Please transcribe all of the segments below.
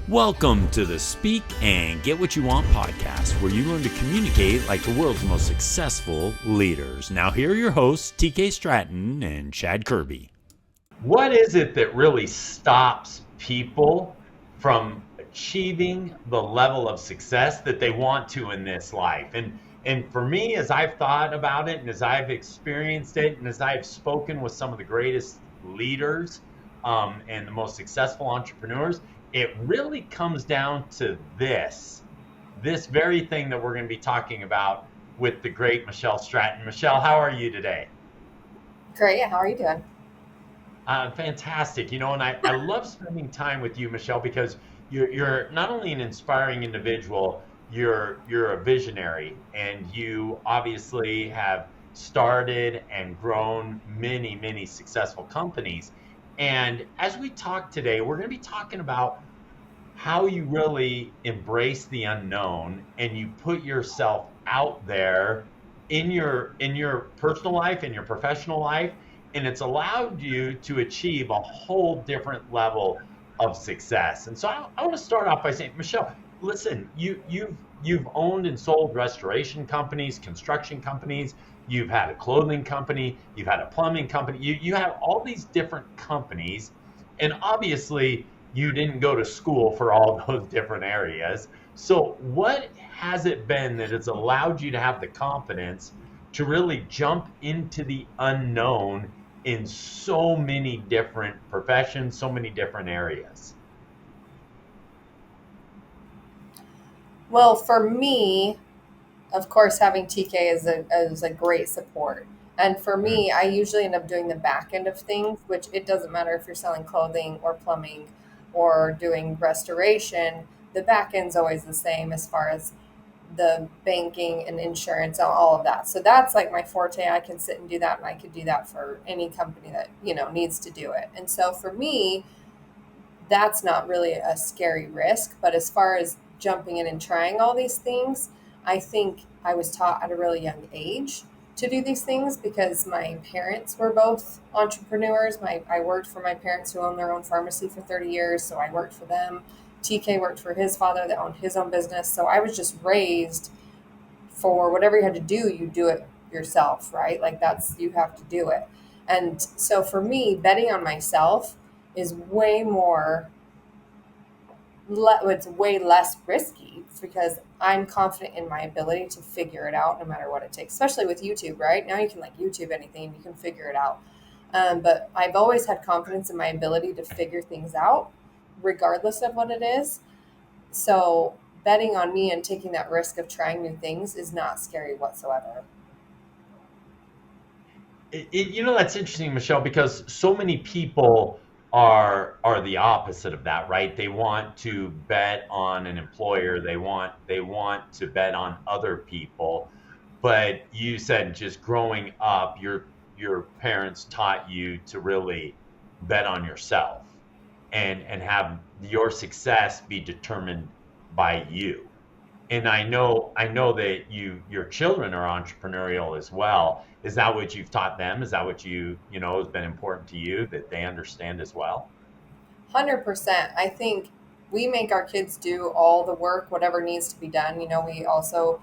Welcome to the Speak and Get What You Want podcast, where you learn to communicate like the world's most successful leaders. Now, here are your hosts, TK Stratton and Chad Kerby. What is it that really stops people from achieving the level of success that they want to in this life? And for me, as I've thought about it and as I've experienced it and as I've spoken with some of the greatest leaders and the most successful entrepreneurs, it really comes down to this very thing that we're going to be talking about with the great Michelle Stratton. Michelle, how are you today? Great. How are you doing? Fantastic. And I love spending time with you, Michelle, because you're not only an inspiring individual, you're a visionary, and you obviously have started and grown many successful companies. And as we talk today, we're going to be talking about how you really embrace the unknown and you put yourself out there in your personal life, in your professional life, and it's allowed you to achieve a whole different level of success. And so I want to start off by saying, Michelle, listen, you've owned and sold restoration companies, construction companies. You've had a clothing company, you've had a plumbing company, you have all these different companies, and obviously you didn't go to school for all those different areas. So what has it been that has allowed you to have the confidence to really jump into the unknown in so many different professions, so many different areas? Well, for me, of course, having TK is a great support. And for me, I usually end up doing the back end of things, which it doesn't matter if you're selling clothing or plumbing or doing restoration. The back end's always the same as far as the banking and insurance and all of that. So that's like my forte. I can sit and do that, and I could do that for any company that, needs to do it. And so for me, that's not really a scary risk. But as far as jumping in and trying all these things, I think I was taught at a really young age to do these things because my parents were both entrepreneurs. I worked for my parents who owned their own pharmacy for 30 years, so I worked for them. TK worked for his father that owned his own business. So I was just raised for whatever you had to do, you do it yourself, right? Like you have to do it. And so for me, betting on myself is it's way less risky because I'm confident in my ability to figure it out no matter what it takes, especially with YouTube, right? Now you can YouTube anything and you can figure it out. But I've always had confidence in my ability to figure things out regardless of what it is. So betting on me and taking that risk of trying new things is not scary whatsoever. That's interesting, Michelle, because so many people are the opposite of that, right? They want to bet on an employer. They want to bet on other people. But you said just growing up, your parents taught you to really bet on yourself and have your success be determined by you. And I know that your children are entrepreneurial as well. Is that what you've taught them? Is that what has been important to you, that they understand as well? 100%. I think we make our kids do all the work, whatever needs to be done. We also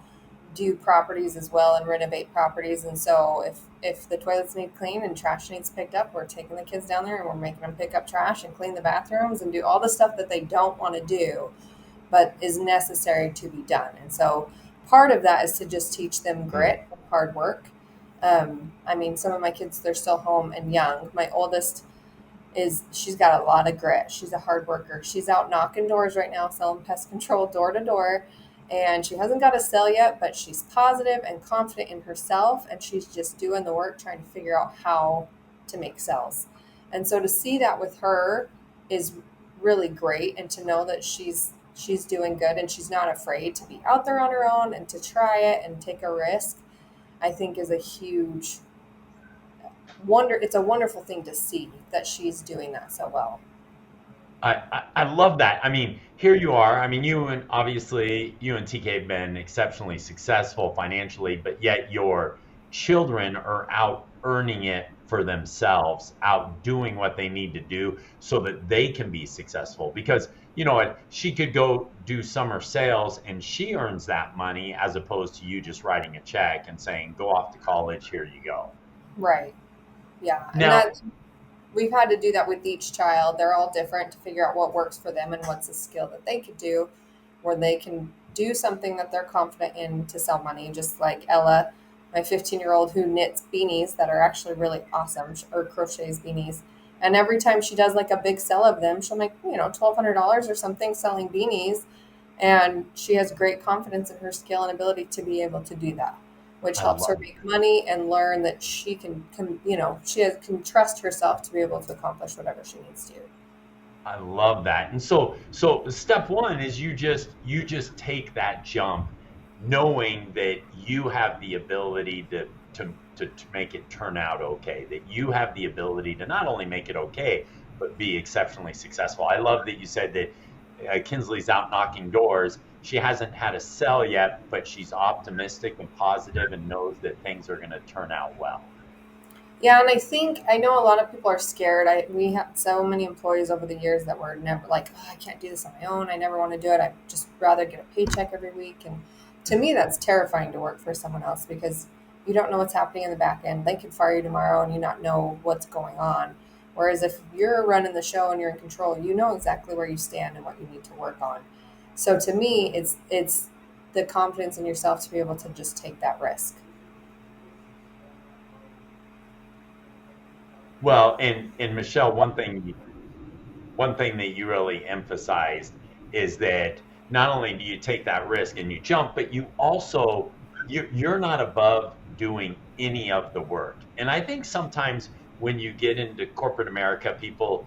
do properties as well and renovate properties. And so if the toilets need cleaned and trash needs picked up, we're taking the kids down there and we're making them pick up trash and clean the bathrooms and do all the stuff that they don't want to do, but is necessary to be done. And so part of that is to just teach them grit and hard work. Some of my kids, they're still home and young. My oldest she's got a lot of grit. She's a hard worker. She's out knocking doors right now, selling pest control door to door. And she hasn't got a sale yet, but she's positive and confident in herself. And she's just doing the work, trying to figure out how to make sales. And so to see that with her is really great. And to know that she's doing good and she's not afraid to be out there on her own and to try it and take a risk, I think is a huge it's a wonderful thing to see that she's doing that so well. I love that. Here you are. You and TK have been exceptionally successful financially, but yet your children are out earning it for themselves, out doing what they need to do so that they can be successful. Because you know what, she could go do summer sales and she earns that money as opposed to you just writing a check and saying, go off to college, here you go. Right. Yeah. And Now, that we've had to do that with each child. They're all different to figure out what works for them and what's a skill that they could do, where they can do something that they're confident in to sell money. Just like Ella, my 15-year-old who knits beanies that are actually really awesome, or crochets beanies. And every time she does like a big sell of them, she'll make, $1,200 or something selling beanies. And she has great confidence in her skill and ability to be able to do that, which I helps her love make money and learn that she can trust herself to be able to accomplish whatever she needs to. I love that. And so step one is you just take that jump knowing that you have the ability to make it turn out okay, that you have the ability to not only make it okay, but be exceptionally successful. I love that you said that Kinsley's out knocking doors. She hasn't had a sell yet, but she's optimistic and positive and knows that things are going to turn out well. Yeah, and I know a lot of people are scared. We had so many employees over the years that were never like, oh, I can't do this on my own. I never want to do it. I'd just rather get a paycheck every week. And to me, that's terrifying to work for someone else because you don't know what's happening in the back end. They could fire you tomorrow and you not know what's going on. Whereas if you're running the show and you're in control, you know exactly where you stand and what you need to work on. So to me, it's the confidence in yourself to be able to just take that risk. Well, and Michelle, one thing that you really emphasized is that not only do you take that risk and you jump, but you're not above doing any of the work. And I think sometimes when you get into corporate America, people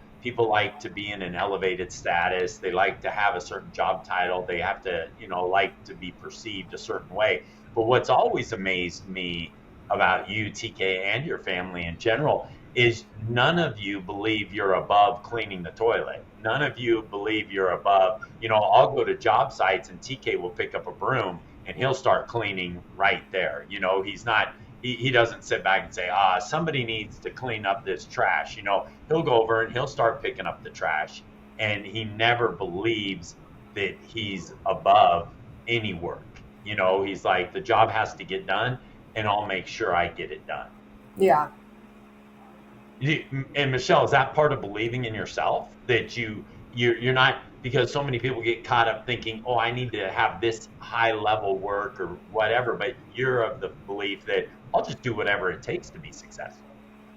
like to be in an elevated status. They like to have a certain job title. They have to, like to be perceived a certain way. But what's always amazed me about you, TK, and your family in general is none of you believe you're above cleaning the toilet. None of you believe you're above, I'll go to job sites and TK will pick up a broom and he'll start cleaning right there. He doesn't sit back and say, somebody needs to clean up this trash. He'll go over and he'll start picking up the trash. And he never believes that he's above any work. He's like, the job has to get done and I'll make sure I get it done. Yeah. And Michelle, is that part of believing in yourself that you're not, because so many people get caught up thinking, oh, I need to have this high level work or whatever, but you're of the belief that I'll just do whatever it takes to be successful.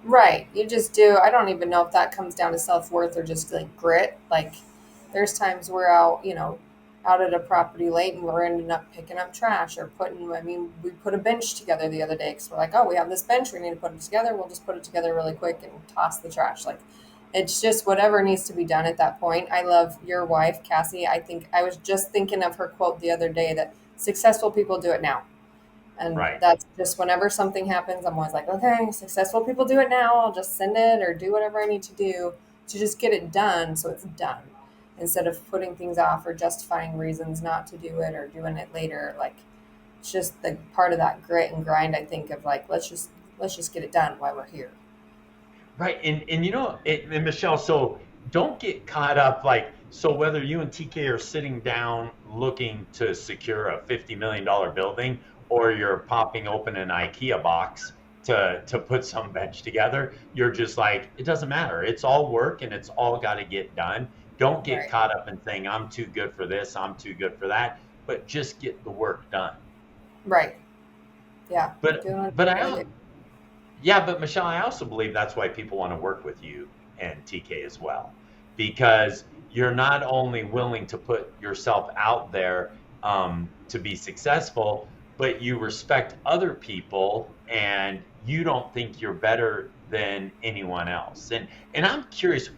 Right. You just do. I don't even know if that comes down to self-worth or just like grit. Like there's times we're out at a property late and we're ending up picking up trash or we put a bench together the other day because we're like, oh, we have this bench, we need to put it together. We'll just put it together really quick and toss the trash. Like it's just whatever needs to be done at that point. I love your wife, Cassie. I think I was just thinking of her quote the other day that successful people do it now. And Right. That's just whenever something happens, I'm always like, okay, successful people do it now. I'll just send it or do whatever I need to do to just get it done so it's done instead of putting things off or justifying reasons not to do it or doing it later. Like it's just the part of that grit and grind, I think, of like, let's just get it done while we're here. Right. And Michelle, so don't get caught up so whether you and TK are sitting down looking to secure a $50 million building or you're popping open an IKEA box to put some bench together, you're just like, it doesn't matter. It's all work and it's all got to get done. Don't get caught up in saying, I'm too good for this, I'm too good for that, but just get the work done. Right. Yeah. But Michelle, I also believe that's why people want to work with you and TK as well, because you're not only willing to put yourself out there to be successful, but you respect other people and you don't think you're better than anyone else. And I'm curious,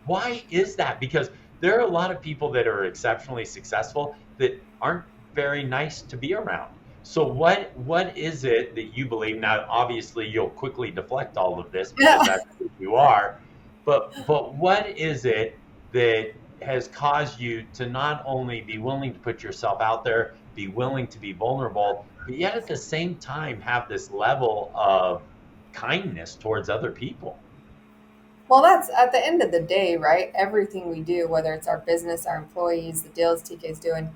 why is that? Because there are a lot of people that are exceptionally successful that aren't very nice to be around. So what is it that you believe? Now, obviously, you'll quickly deflect all of this because that's who you are. But what is it that has caused you to not only be willing to put yourself out there, be willing to be vulnerable, but yet at the same time have this level of kindness towards other people? Well, that's at the end of the day, right? Everything we do, whether it's our business, our employees, the deals TK's doing,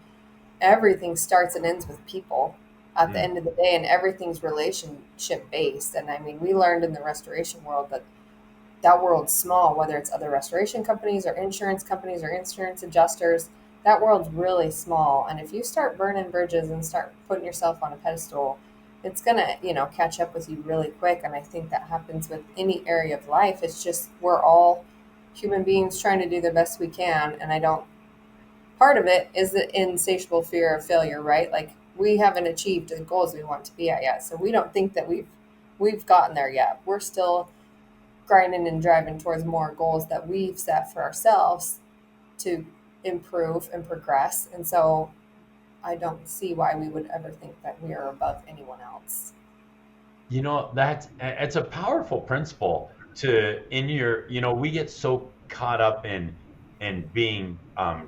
everything starts and ends with people at the Mm. end of the day, and everything's relationship based. And I mean, we learned in the restoration world that that world's small, whether it's other restoration companies or insurance adjusters. That world's really small. And if you start burning bridges and start putting yourself on a pedestal, it's going to, catch up with you really quick. And I think that happens with any area of life. It's just we're all human beings trying to do the best we can. And I don't, part of it is the insatiable fear of failure, right? Like we haven't achieved the goals we want to be at yet. So we don't think that we've gotten there yet. We're still grinding and driving towards more goals that we've set for ourselves to improve and progress. And so I don't see why we would ever think that we are above anyone else. It's a powerful principle to in your, we get so caught up in being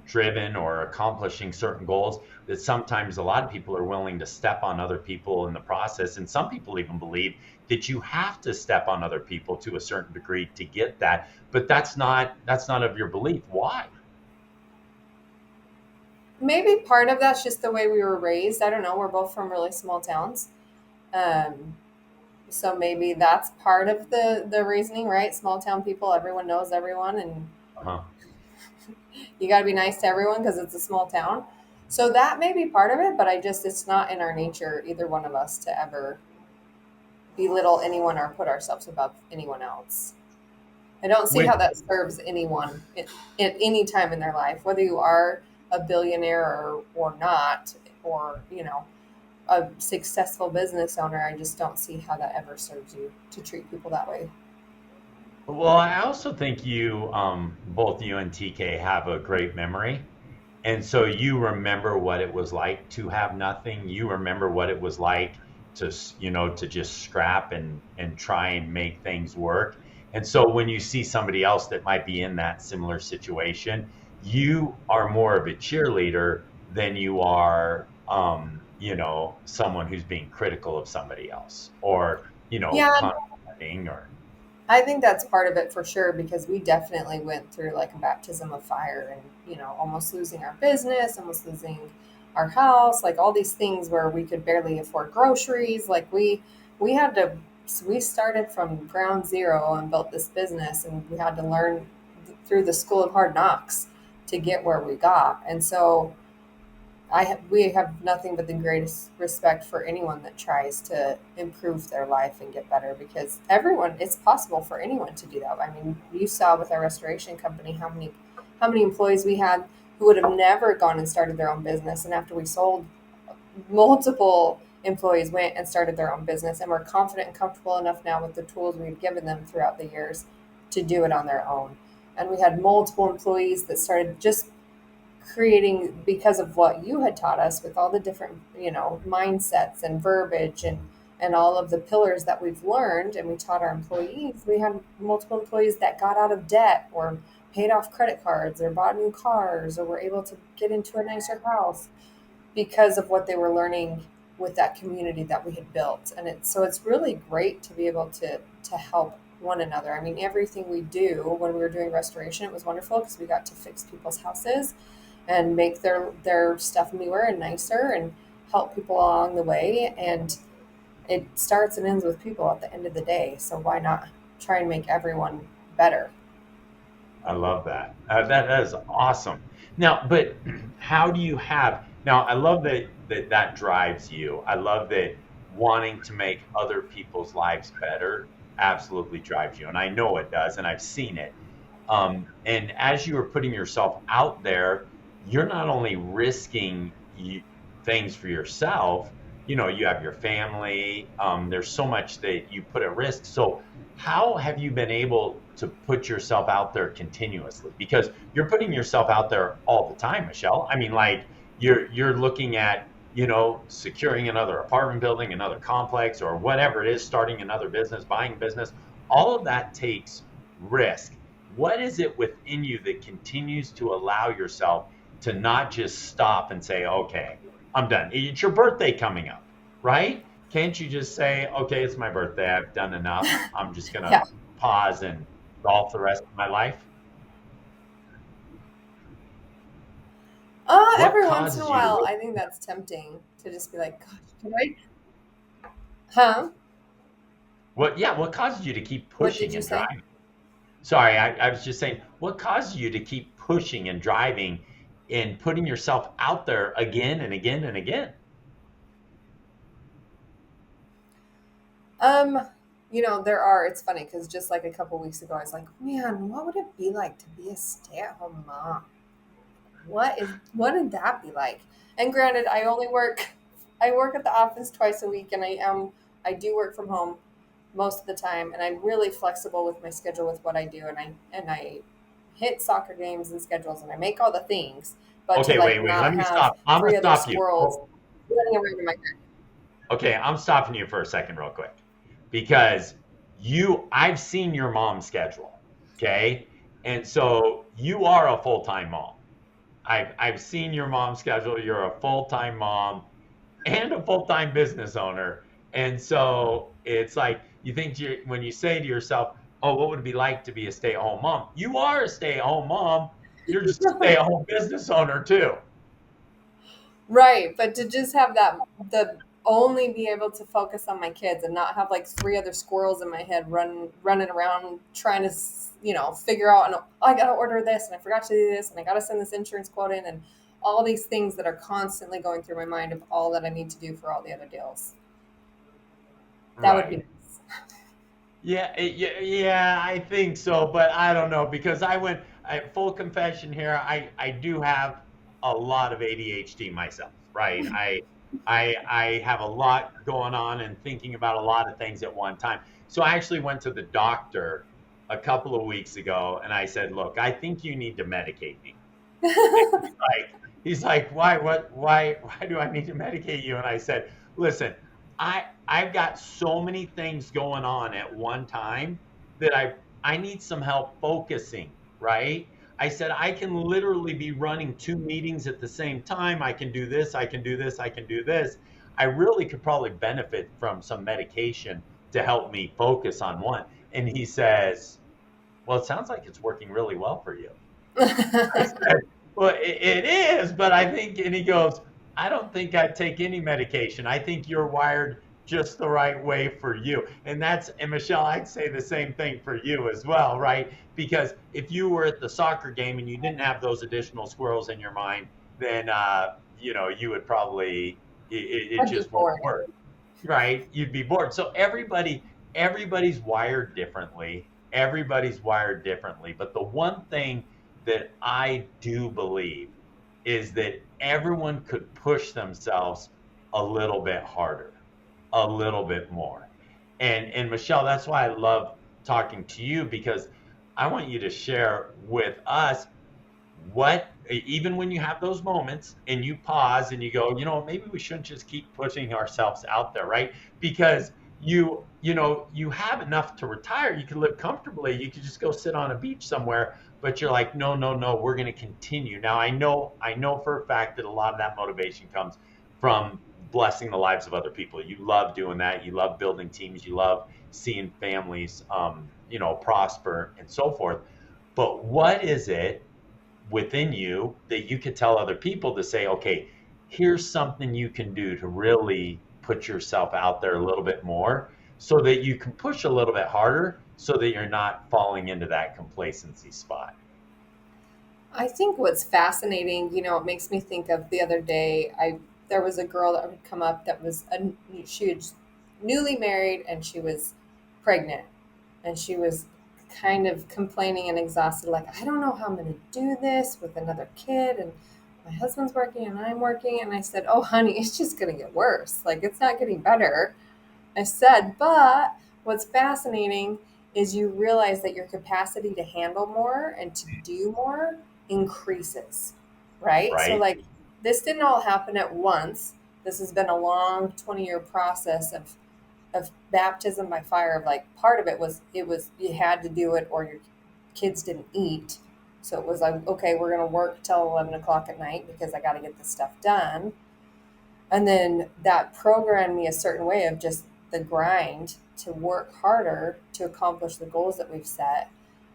driven or accomplishing certain goals that sometimes a lot of people are willing to step on other people in the process. And some people even believe that you have to step on other people to a certain degree to get that. But that's not of your belief. Why? Maybe part of that's just the way we were raised. I don't know. We're both from really small towns. Um, so maybe that's part of the reasoning, right? Small town people, everyone knows everyone, and Uh-huh. you got to be nice to everyone because it's a small town. So that may be part of it, but it's not in our nature, either one of us, to ever belittle anyone or put ourselves above anyone else. I don't see When how that serves anyone at any time in their life, whether you are a billionaire or not, or, a successful business owner. I just don't see how that ever serves you to treat people that way. Well, I also think both you and TK have a great memory. And so you remember what it was like to have nothing. You remember what it was like to just scrap and try and make things work. And so when you see somebody else that might be in that similar situation, you are more of a cheerleader than you are, someone who's being critical of somebody else or, Yeah, condescending or. I think that's part of it for sure because we definitely went through like a baptism of fire and, almost losing our business, almost losing our house, like all these things where we could barely afford groceries. Like we had to, so we started from ground zero and built this business, and we had to learn through the school of hard knocks to get where we got. And so we have nothing but the greatest respect for anyone that tries to improve their life and get better, because it's possible for anyone to do that. I mean, you saw with our restoration company how many employees we had who would have never gone and started their own business, and after we sold, multiple employees went and started their own business and were confident and comfortable enough now with the tools we've given them throughout the years to do it on their own. And we had multiple employees that started just creating because of what you had taught us with all the different mindsets and verbiage and all of the pillars that we've learned, and we taught our employees. We had multiple employees that got out of debt or paid off credit cards or bought new cars or were able to get into a nicer house because of what they were learning with that community that we had built. And it's really great to be able to help one another. I mean, everything we do when we were doing restoration, it was wonderful because we got to fix people's houses and make their stuff newer and nicer and help people along the way. And it starts and ends with people at the end of the day. So why not try and make everyone better? I love that. That is awesome. Now, but how do you have now? I love that drives you. I love that wanting to make other people's lives better absolutely drives you, and I know it does, and I've seen it. And as you are putting yourself out there, you're not only risking things for yourself. You have your family. There's so much that you put at risk. So how have you been able to put yourself out there continuously? Because you're putting yourself out there all the time, Michelle. I mean, like you're looking at, securing another apartment building, another complex, or whatever it is, starting another business, buying a business. All of that takes risk. What is it within you that continues to allow yourself to not just stop and say, okay, I'm done? It's your birthday coming up, right? Can't you just say, okay, it's my birthday. I've done enough. I'm just going to Yeah. pause and golf the rest of my life? What Every once in a causes you to while, really? I think that's tempting to just be like, gosh, can I? Huh? What? Yeah. What causes you to keep What did pushing you and say? driving? Sorry, I was just saying, what causes you to keep pushing and driving and putting yourself out there again and again and again? Um, it's funny because just like a couple weeks ago, I was like, man, what would it be like to be a stay-at-home mom? What did that be like? And granted, I work at the office twice a week, and I do work from home most of the time, and I'm really flexible with my schedule with what I do, and I hit soccer games and schedules, and I make all the things, but to Okay, like wait. Let not me have stop. I'm gonna three other stop you. squirrels Oh, running around in my head. okay, I'm stopping you for a second, real quick, because I've seen your mom's schedule. Okay, and so you are a full time mom. I've seen your mom's schedule. You're a full time mom and a full time business owner. And so it's like you think when you say to yourself, "Oh, what would it be like to be a stay at home mom?" You are a stay at home mom. You're just a stay at home business owner too. Right, but to just have the only be able to focus on my kids and not have like three other squirrels in my head running around trying to figure out, and oh, I gotta order this and I forgot to do this and I gotta send this insurance quote in, and all these things that are constantly going through my mind of all that I need to do for all the other deals. That would be Right. nice. Yeah, yeah, I think so, but I don't know because full confession here, I do have a lot of ADHD myself, right? I have a lot going on and thinking about a lot of things at one time. So I actually went to the doctor a couple of weeks ago and I said, "Look, I think you need to medicate me." He's like, why do I need to medicate you? And I said, listen, I've got so many things going on at one time that I need some help focusing, right? I said I can literally be running two meetings at the same time. I can do this, I can do this, I can do this. I really could probably benefit from some medication to help me focus on one. And he says, well, it sounds like it's working really well for you. I said, well, it is, but I think, and he goes, I don't think I'd take any medication. I think you're wired just the right way for you. And Michelle, I'd say the same thing for you as well, right? Because if you were at the soccer game and you didn't have those additional squirrels in your mind, then, you would probably, it I'd be just won't bored. work, right? You'd be bored. So everybody's wired differently. Everybody's wired differently. But the one thing that I do believe is that everyone could push themselves a little bit harder, a little bit more. And Michelle, that's why I love talking to you because I want you to share with us what, even when you have those moments and you pause and you go, maybe we shouldn't just keep pushing ourselves out there, right? Because you have enough to retire, you can live comfortably, you could just go sit on a beach somewhere, but you're like, no, no, no, we're going to continue. Now I know for a fact that a lot of that motivation comes from blessing the lives of other people. You love doing that, you love building teams, you love seeing families prosper and so forth. But what is it within you that you could tell other people to say, okay, here's something you can do to really put yourself out there a little bit more so that you can push a little bit harder so that you're not falling into that complacency spot. I think what's fascinating, it makes me think of the other day. I There was a girl that would come up that she was newly married and she was pregnant, and she was kind of complaining and exhausted, like, I don't know how I'm going to do this with another kid, and my husband's working and I'm working. And I said, oh honey, it's just going to get worse. Like, it's not getting better. I said, but what's fascinating is you realize that your capacity to handle more and to do more increases, right? So, Right. like, this didn't all happen at once. This has been a long 20-year process of baptism by fire. Of like, part of it was you had to do it or your kids didn't eat. So it was like, okay, we're going to work till 11 o'clock at night because I got to get this stuff done. And then that programmed me a certain way of just the grind to work harder to accomplish the goals that we've set.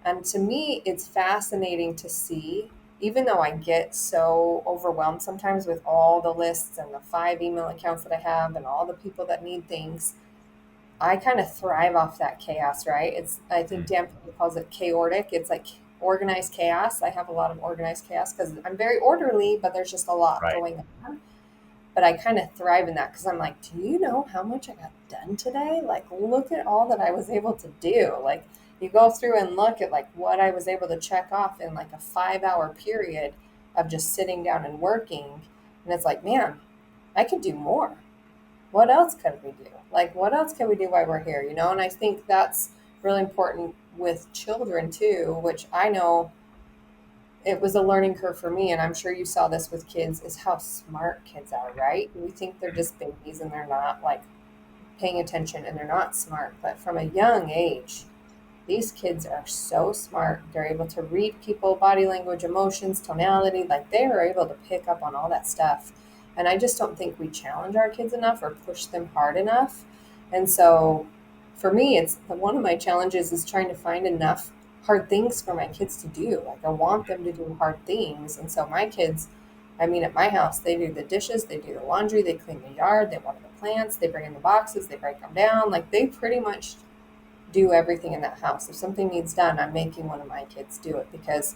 And to me, it's fascinating to see, even though I get so overwhelmed sometimes with all the lists and the 5 email accounts that I have and all the people that need things, I kind of thrive off that chaos, right? I think Mm. Dan Pink calls it chaotic. It's like organized chaos. I have a lot of organized chaos because I'm very orderly, but there's just a lot Right. going on. But I kind of thrive in that because I'm like, do you know how much I got done today? Like, look at all that I was able to do. Like, you go through and look at like what I was able to check off in like a 5 hour period of just sitting down and working. And it's like, man, I could do more. What else could we do? Like, what else can we do while we're here? And I think that's really important with children too, which I know it was a learning curve for me, and I'm sure you saw this with kids, is how smart kids are, right? We think they're just babies and they're not like paying attention and they're not smart. But from a young age, these kids are so smart. They're able to read people, body language, emotions, tonality. Like they are able to pick up on all that stuff. And I just don't think we challenge our kids enough or push them hard enough. And so for me, it's one of my challenges is trying to find enough hard things for my kids to do. Like I want them to do hard things. And so my kids, I mean, at my house, they do the dishes, they do the laundry, they clean the yard, they water the plants, they bring in the boxes, they break them down. Like they pretty much do everything in that house. If something needs done, I'm making one of my kids do it because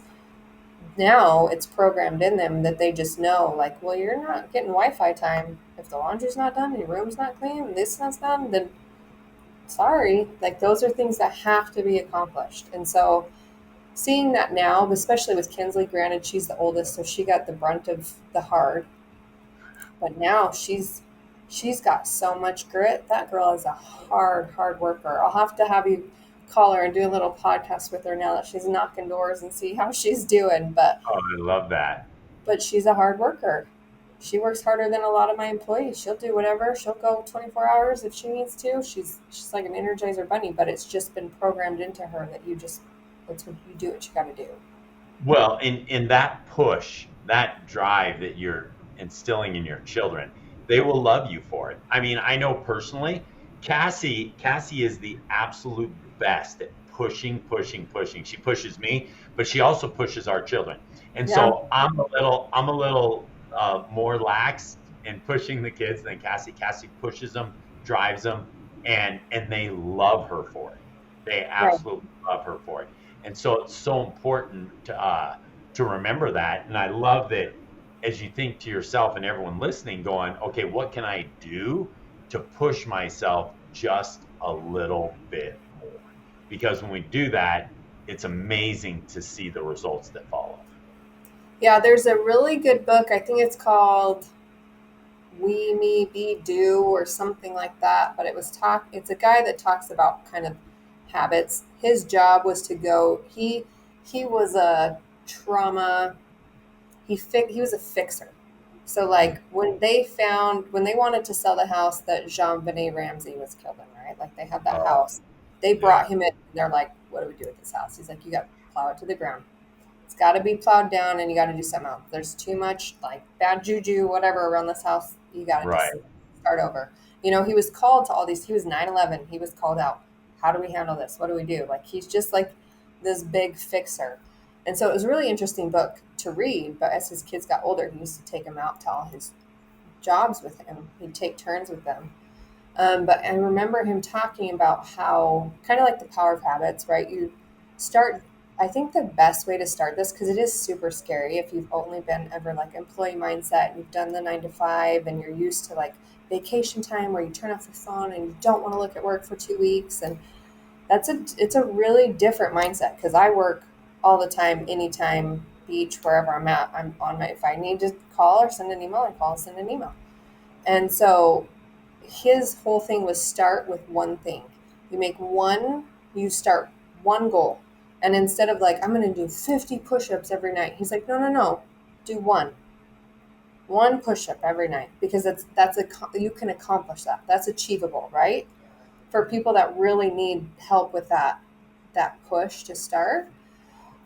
now it's programmed in them that they just know, like, well, you're not getting Wi-Fi time if the laundry's not done and your room's not clean and this not done, then sorry. Like those are things that have to be accomplished. And so seeing that now, especially with Kinsley, granted she's the oldest, so she got the brunt of the hard, but now she's got so much grit. That girl is a hard worker. I'll have to have you call her and do a little podcast with her now that she's knocking doors and see how she's doing. But Oh, I love that. she's a hard worker. She works harder than a lot of my employees. She'll do whatever. She'll go 24 hours if she needs to. She's like an Energizer bunny, but it's just been programmed into her that that's what you do. What you got to do. Well, in that push, that drive that you're instilling in your children, they will love you for it. I mean, I know personally, Cassie is the absolute best at pushing. She pushes me, but she also pushes our children. And Yeah. so I'm a little more lax in pushing the kids than Cassie. Cassie pushes them, drives them, and they love her for it. They Right. absolutely love her for it. And so it's so important to remember that. And I love that as you think to yourself and everyone listening, going, okay, what can I do to push myself just a little bit more? Because when we do that, it's amazing to see the results that follow. Yeah, there's a really good book. I think it's called We Me Be Do or something like that. But it's a guy that talks about kind of habits. His job was to go. He was a trauma. He was a fixer. So like when they wanted to sell the house that Jean Benet Ramsey was killed in, right? Like they had that Oh, house. They yeah. brought him in. And they're like, "What do we do with this house?" He's like, "You got to plow it to the ground. It's got to be plowed down, and you got to do something else. There's too much like bad juju, whatever, around this house. You got to just Right. start over." He was called to all these. He was 9/11. He was called out. How do we handle this? What do we do? Like he's just like this big fixer. And so it was a really interesting book to read. But as his kids got older, he used to take them out to all his jobs with him. He'd take turns with them. But I remember him talking about how, kind of like the power of habits, right? You start, I think the best way to start this, because it is super scary if you've only been ever like employee mindset, and you've done the 9 to 5, and you're used to like vacation time where you turn off your phone and you don't want to look at work for 2 weeks. And it's a really different mindset because I work all the time, anytime, beach, wherever I'm at. I'm on if I need to call or send an email, I call and send an email. And so his whole thing was start with one thing. You start one goal. And instead of like, I'm going to do 50 push-ups every night, he's like, no, do one push-up every night, because you can accomplish that. That's achievable, right? For people that really need help with that push to start.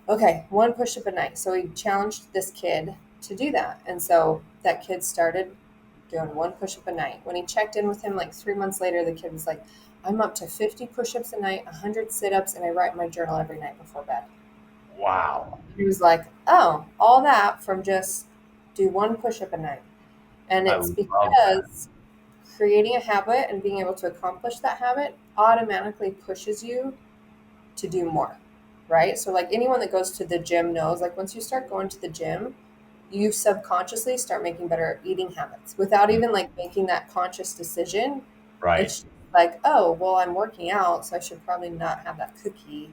Okay, one push-up a night. So he challenged this kid to do that. And so that kid started doing one push-up a night. When he checked in with him like 3 months later, the kid was like, I'm up to 50 push-ups a night, 100 sit-ups, and I write in my journal every night before bed. Wow. He was like, oh, all that from just do one push-up a night. And I it's love that. because creating a habit and being able to accomplish that habit automatically pushes you to do more, right? So like anyone that goes to the gym knows, like once you start going to the gym, you subconsciously start making better eating habits without Mm, even like making that conscious decision. right. It's like, oh, well, I'm working out, so I should probably not have that cookie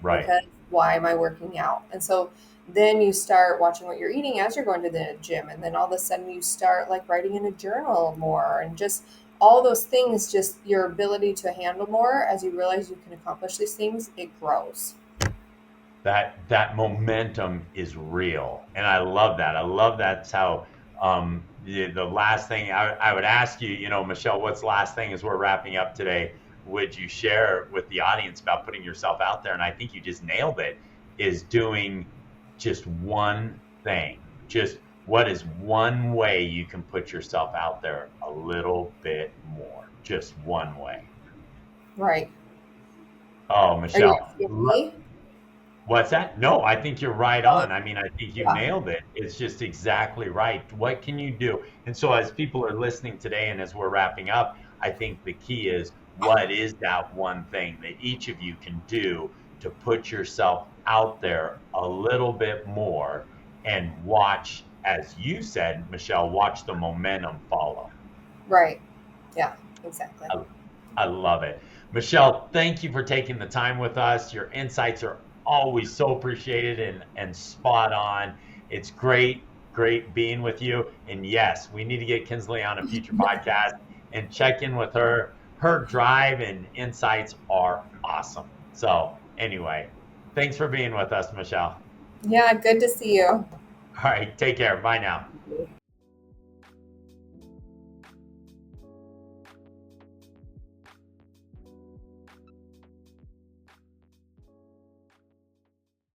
Right. because why am I working out? And so then you start watching what you're eating as you're going to the gym. And then all of a sudden you start like writing in a journal more and just all those things, just your ability to handle more as you realize you can accomplish these things, it grows. That momentum is real, and I love that. I love that's how the last thing I would ask you, Michelle, what's the last thing as we're wrapping up today? Would you share with the audience about putting yourself out there? And I think you just nailed it. Is doing just one thing. Just what is one way you can put yourself out there a little bit more? Just one way. Right. Oh, Are you Michelle, asking me? what's that? No, I think you're right Oh, on. I mean, I think you yeah. nailed it. It's just exactly right. What can you do? And so, as people are listening today and as we're wrapping up, I think the key is what is that one thing that each of you can do to put yourself out there a little bit more and watch, as you said, Michelle, watch the momentum follow. Right. Yeah, exactly. I, I love it. Michelle, thank you for taking the time with us. Your insights are always so appreciated and spot on. It's great being with you. And yes, we need to get Kinsley on a future podcast and check in with her. Her drive and insights are awesome. So, anyway, thanks for being with us, Michelle. Yeah, good to see you. All right, take care. Bye now.